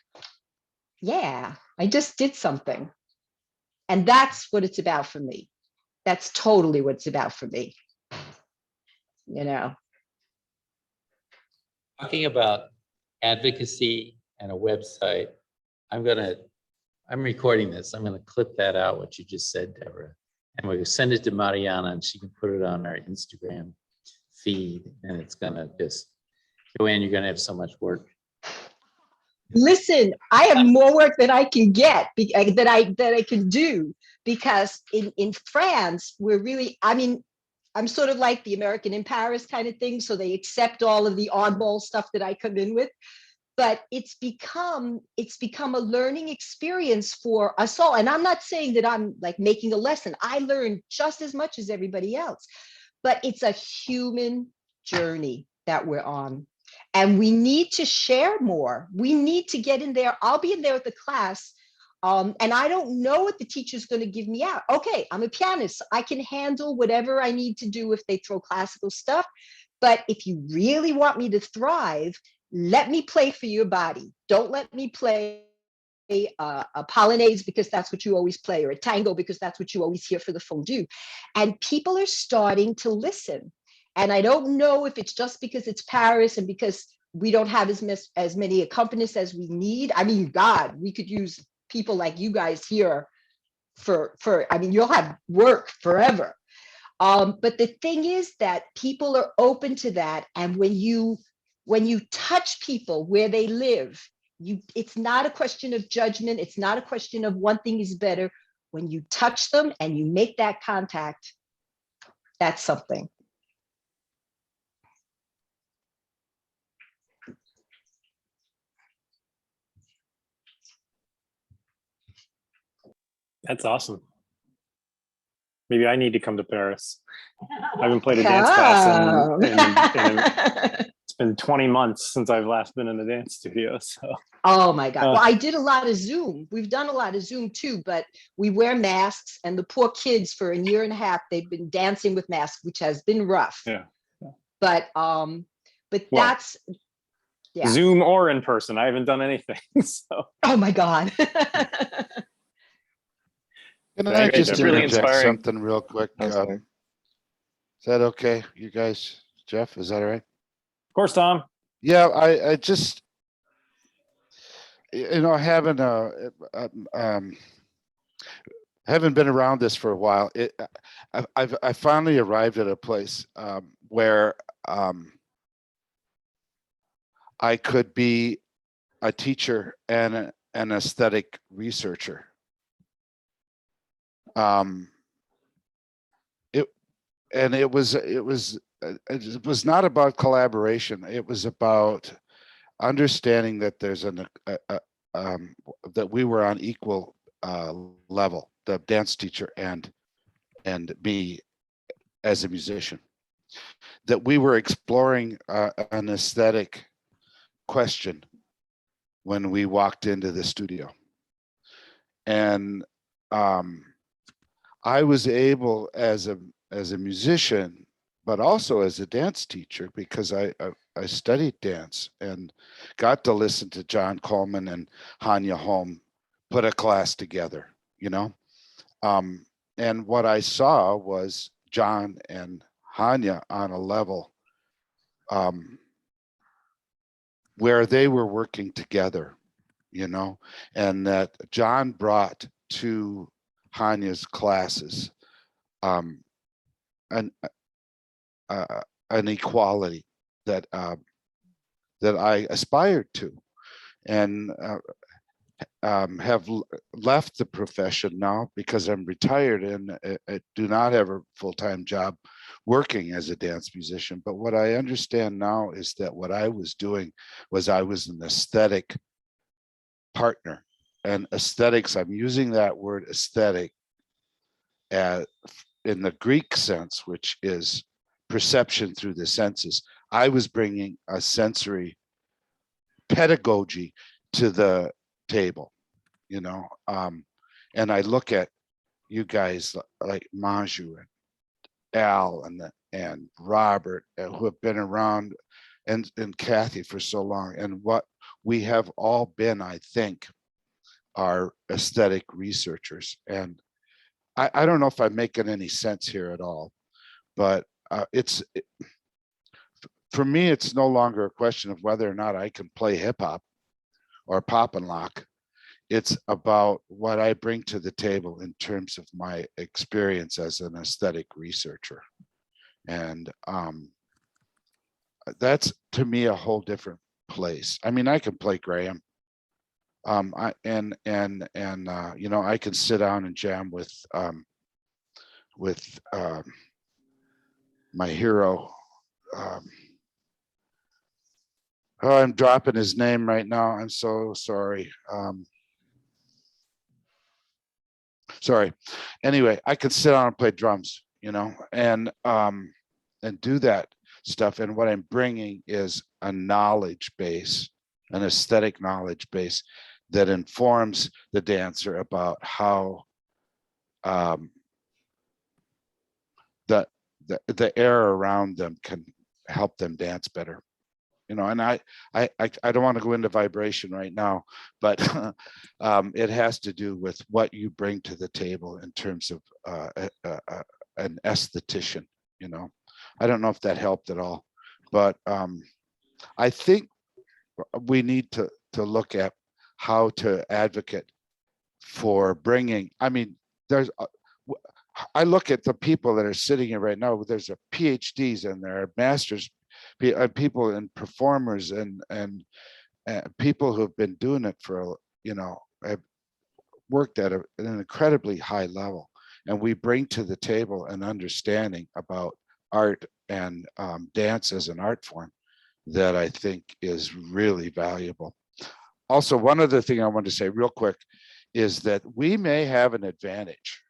yeah, I just did something. And that's what it's about for me. That's totally what it's about for me. You know,
Talking about advocacy and a website, I'm recording this. I'm gonna clip that out, what you just said, Deborah. And we'll send it to Mariana and she can put it on our Instagram feed. And it's gonna just, Joanne, you're gonna have so much work.
listen, I have more work than I can get, that I can do, because in France, we're really, I mean, I'm sort of like the American in Paris kind of thing. So they accept all of the oddball stuff that I come in with. But it's become a learning experience for us all. And I'm not saying that I'm like making a lesson. I learn just as much as everybody else, but it's a human journey that we're on. And we need to share more. We need to get in there. I'll be in there with the class. And I don't know what the teacher's going to give me out. Okay, I'm a pianist. I can handle whatever I need to do if they throw classical stuff. But if you really want me to thrive, let me play for your body. Don't let me play a polonaise because that's what you always play, or a tango because that's what you always hear for the fondue. And people are starting to listen. And I don't know if it's just because it's Paris and because we don't have as many accompanists as we need. I mean, God, we could use people like you guys here for I mean, you'll have work forever. But the thing is that people are open to that. And when you touch people where they live, it's not a question of judgment. It's not a question of one thing is better. When you touch them and you make that contact, that's something.
That's awesome. Maybe I need to come to Paris. I haven't played a dance class it's been 20 months since I've last been in a dance studio. So.
Oh my God. Well, I did a lot of Zoom. We've done a lot of Zoom too, but we wear masks, and the poor kids for a year and a half, they've been dancing with masks, which has been rough.
Yeah.
But
well,
that's, yeah.
Zoom or in person. I haven't done anything. So.
Oh my God.
Can I just
really
interject
inspiring.
something real quick? Is that okay, you guys? Jeff, is that all right?
Of course, Tom.
Yeah, I just, having haven't been around this for a while. I finally arrived at a place where I could be a teacher and an aesthetic researcher. It was not about collaboration. It was about understanding that there's that we were on equal level, the dance teacher and me as a musician, that we were exploring an aesthetic question when we walked into the studio. And I was able as a musician, but also as a dance teacher, because I studied dance and got to listen to John Coleman and Hanya Holm put a class together, and what I saw was John and Hanya on a level where they were working together, and that John brought to Hanya's classes an equality that I aspired to, and have left the profession now because I'm retired and I do not have a full-time job working as a dance musician. But what I understand now is that what I was doing was I was an aesthetic partner. And aesthetics, I'm using that word aesthetic in the Greek sense, which is perception through the senses. I was bringing a sensory pedagogy to the table, and I look at you guys like Maju and Al and Robert, who have been around, and Kathy for so long, and what we have all been, I think, are aesthetic researchers. And I don't know if I'm making any sense here at all, but for me, it's no longer a question of whether or not I can play hip hop or pop and lock. It's about what I bring to the table in terms of my experience as an aesthetic researcher. And that's, to me, a whole different place. I mean, I can play Graham. I can sit down and jam with my hero. I'm dropping his name right now. I'm so sorry. Sorry. Anyway, I could sit down and play drums, and do that stuff. And what I'm bringing is a knowledge base, an aesthetic knowledge base that informs the dancer about how the air around them can help them dance better. And I don't want to go into vibration right now, but it has to do with what you bring to the table in terms of an esthetician. I don't know if that helped at all, but I think we need to look at how to advocate for bringing. I mean, I look at the people that are sitting here right now. There's a PhDs and there are masters. People and performers and people who have been doing it for, have worked at an incredibly high level. And we bring to the table an understanding about art and dance as an art form that I think is really valuable. Also, one other thing I want to say real quick is that we may have an advantage.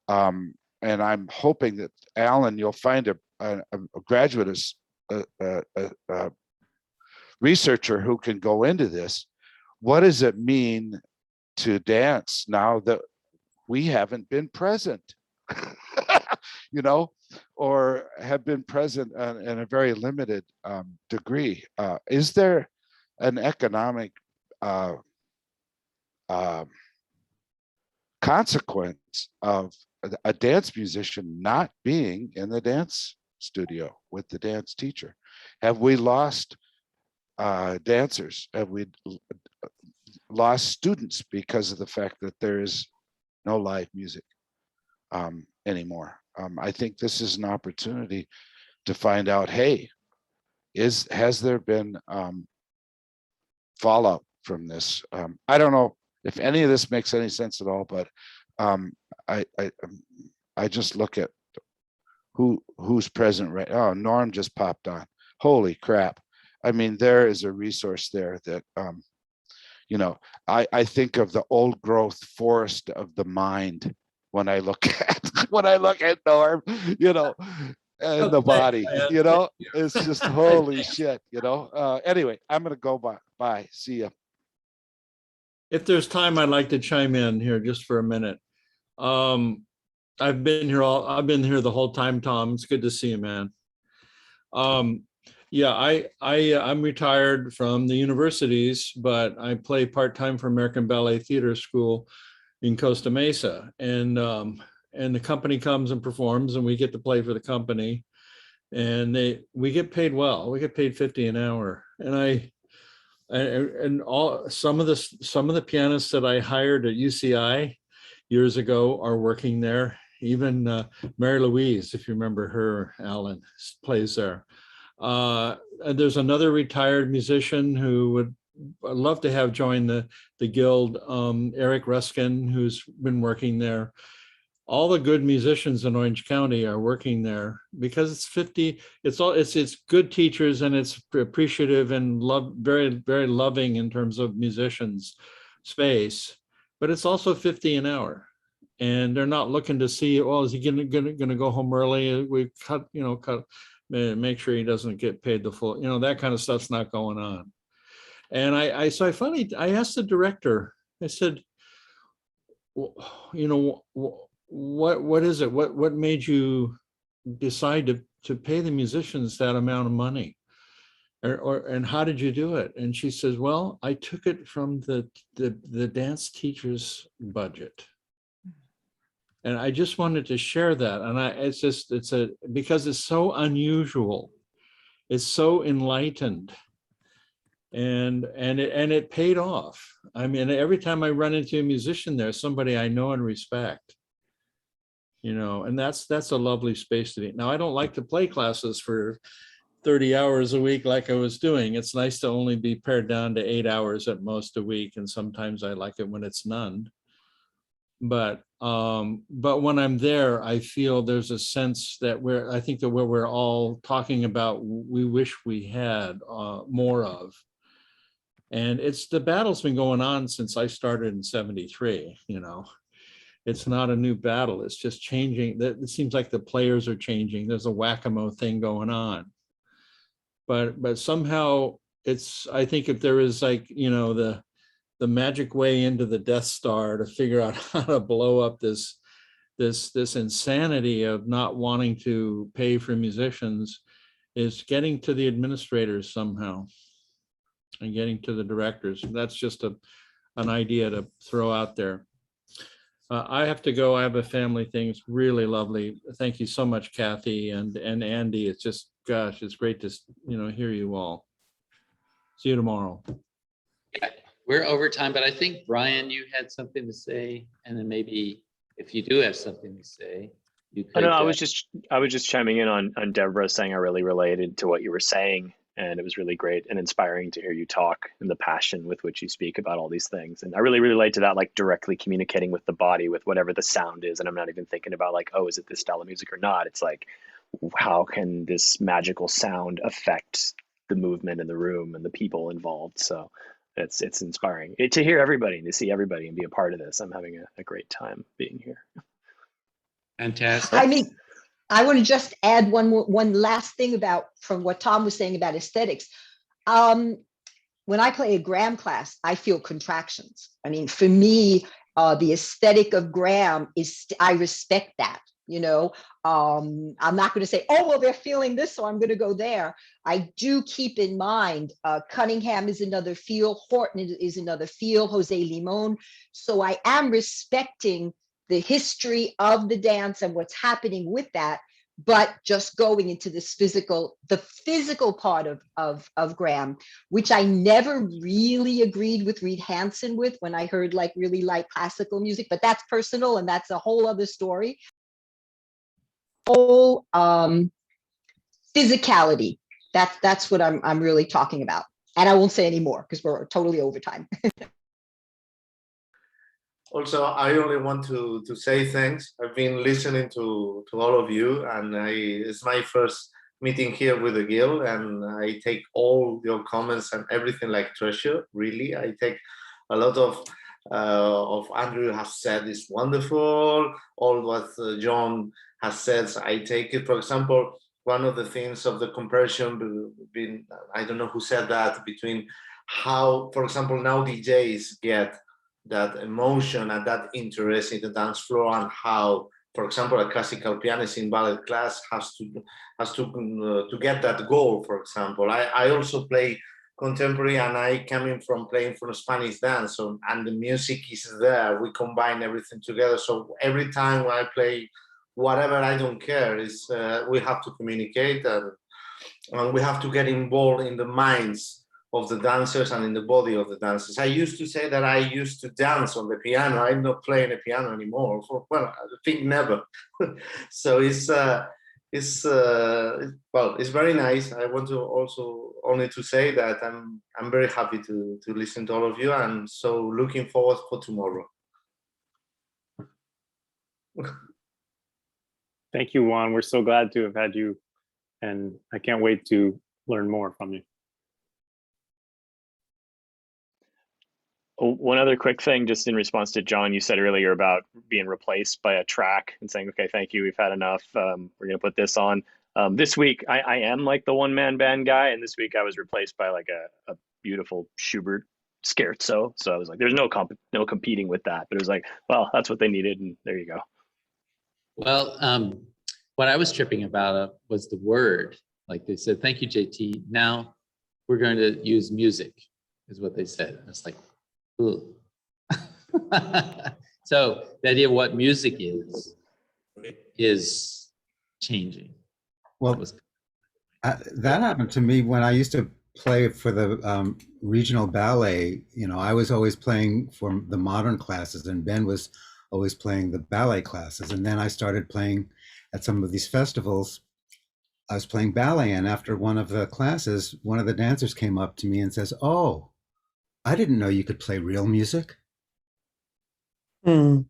And I'm hoping that, Alan, you'll find a graduate researcher who can go into this. What does it mean to dance now that we haven't been present, or have been present in a very limited degree? Is there an economic consequence of a dance musician not being in the dance studio with the dance teacher? Have we lost dancers? Have we lost students because of the fact that there is no live music anymore? I think this is an opportunity to find out, hey, has there been fallout from this? I don't know if any of this makes any sense at all, but I just look at who's present right. Oh, Norm just popped on. Holy crap. I mean, there is a resource there that, I think of the old growth forest of the mind when I look at Norm, and the body, it's just holy shit, Anyway, I'm going to go bye. See ya.
If there's time, I'd like to chime in here just for a minute. I've been here the whole time, Tom. It's good to see you, man. I'm retired from the universities, but I play part-time for American Ballet Theater School in Costa Mesa. And the company comes and performs and we get to play for the company. And we get paid well. We get paid $50 an hour. And some of the pianists that I hired at UCI years ago are working there. Even Mary Louise, if you remember her, Alan, plays there. And there's another retired musician who would love to have joined the guild, Eric Ruskin, who's been working there. All the good musicians in Orange County are working there because it's 50. It's good teachers and it's appreciative and very, very loving in terms of musicians space, but it's also $50 an hour. And they're not looking to see, is he gonna go home early? We cut, make sure he doesn't get paid the full, that kind of stuff's not going on. And I asked the director, I said, what is it? What made you decide to pay the musicians that amount of money? and how did you do it? And she says, well, I took it from the dance teacher's budget. And I just wanted to share that. And because it's so unusual, it's so enlightened, and it paid off. I mean, every time I run into a musician there, somebody I know and respect, and that's a lovely space to be. Now, I don't like to play classes for 30 hours a week like I was doing. It's nice to only be pared down to 8 hours at most a week. And sometimes I like it when it's none. But when I'm there, I feel there's a sense that I think that what we're all talking about, we wish we had more of. And the battle's been going on since I started in 73, It's not a new battle. It's just changing. It seems like the players are changing. There's a whack-a-mole thing going on. But somehow I think if there is the magic way into the Death Star to figure out how to blow up this insanity of not wanting to pay for musicians, is getting to the administrators somehow and getting to the directors. That's just an idea to throw out there. I have to go. I have a family thing. It's really lovely. Thank you so much, Kathy and Andy. It's just, gosh, it's great to hear you all. See you tomorrow.
Yeah, we're over time, but I think, Brian, you had something to say, and then maybe if you do have something to say, you could.
I was just chiming in on Deborah saying I really related to what you were saying, and it was really great and inspiring to hear you talk and the passion with which you speak about all these things. And I really relate to that, like directly communicating with the body, with whatever the sound is. And I'm not even thinking about like, oh, is it this style of music or not? It's like, how can this magical sound affect the movement in the room and the people involved? So it's inspiring to hear everybody, to see everybody and be a part of this. I'm having a great time being here.
Fantastic.
I mean, I want to just add one last thing from what Tom was saying about aesthetics. When I play a Graham class, I feel contractions. I mean, for me, the aesthetic of Graham I respect that. I'm not going to say, oh, well, they're feeling this, so I'm going to go there. I do keep in mind, Cunningham is another feel, Horton is another feel, Jose Limon. So I am respecting the history of the dance and what's happening with that, but just going into the physical part of Graham, which I never really agreed with Reed Hansen with when I heard really light classical music, but that's personal and that's a whole other story. Whole physicality, that's what I'm really talking about. And I won't say any more because we're totally over time.
Also, I only want to say thanks. I've been listening to all of you, and it's my first meeting here with the Guild, and I take all your comments and everything like treasure. Really, I take a lot of Andrew has said is wonderful. All what John has said, I take it. For example, one of the things of the comparison between, I don't know who said that, between how, for example, now DJs get that emotion and that interest in the dance floor, and how, for example, a classical pianist in ballet class has to get that goal. For example, I also play contemporary, and I coming from playing from Spanish dance, and the music is there. We combine everything together. So every time when I play whatever, I don't care. Is we have to communicate, and we have to get involved in the minds of the dancers and in the body of the dancers. I used to say that I used to dance on the piano. I'm not playing the piano anymore. Well, I think never. So it's very nice. I want to also only to say that I'm very happy to listen to all of you, and so looking forward for tomorrow.
Thank you, Juan. We're so glad to have had you, and I can't wait to learn more from you.
Oh, one other quick thing, just in response to John, you said earlier about being replaced by a track and saying, okay, thank you, we've had enough. We're going to put this on. This week, I am like the one-man band guy, and this week I was replaced by like a beautiful Schubert scherzo. So I was like, there's no competing with that. But it was like, well, that's what they needed, and there you go.
Well, what I was tripping about was the word. Like they said, thank you, JT. Now, we're going to use music, is what they said. And it's like, ooh. So the idea of what music is changing.
Well, that happened to me when I used to play for the regional ballet. You know, I was always playing for the modern classes, and Ben was always playing the ballet classes. And then I started playing at some of these festivals. I was playing ballet, and after one of the classes, one of the dancers came up to me and says, "Oh, I didn't know you could play real music."
Hmm.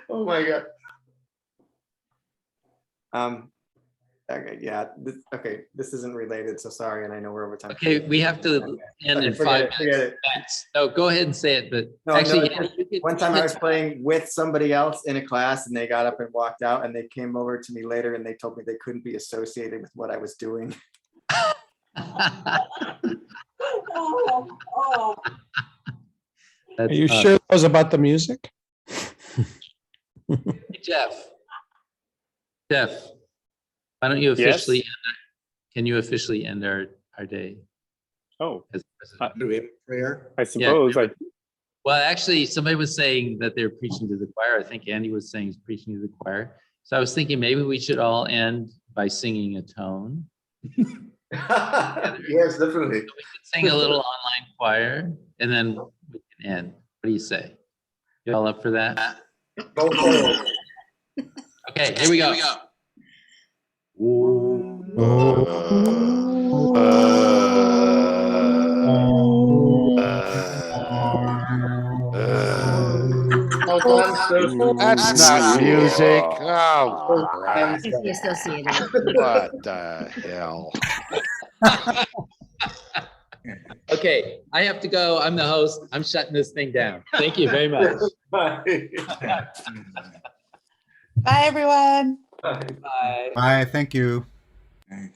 Oh my God. Okay, yeah, okay, this isn't related, so sorry, and I know we're over time.
Okay, we have to end in 5 minutes. Thanks. No, go ahead and say it, but
No,
actually,
no, one time I was playing with somebody else in a class and they got up and walked out, and they came over to me later and they told me they couldn't be associated with what I was doing.
Are you sure it was about the music?
Hey, Jeff, why don't you officially, can you officially end our day?
Oh,
as president?
Do we have a prayer?
I suppose.
Well, actually, somebody was saying that they're preaching to the choir. I think Andy was saying he's preaching to the choir. So I was thinking maybe we should all end by singing a tone.
Yes, definitely.
So we could sing a little online choir, and then we can end. What do you say? You all up for that?
Go for it.
Okay, here we go.
That's not music. Oh, crap.
It's the associated.
What the hell?
Okay, I have to go. I'm the host. I'm shutting this thing down. Thank you very much.
Bye.
Bye, everyone.
Bye.
Bye. Thank you.
Right.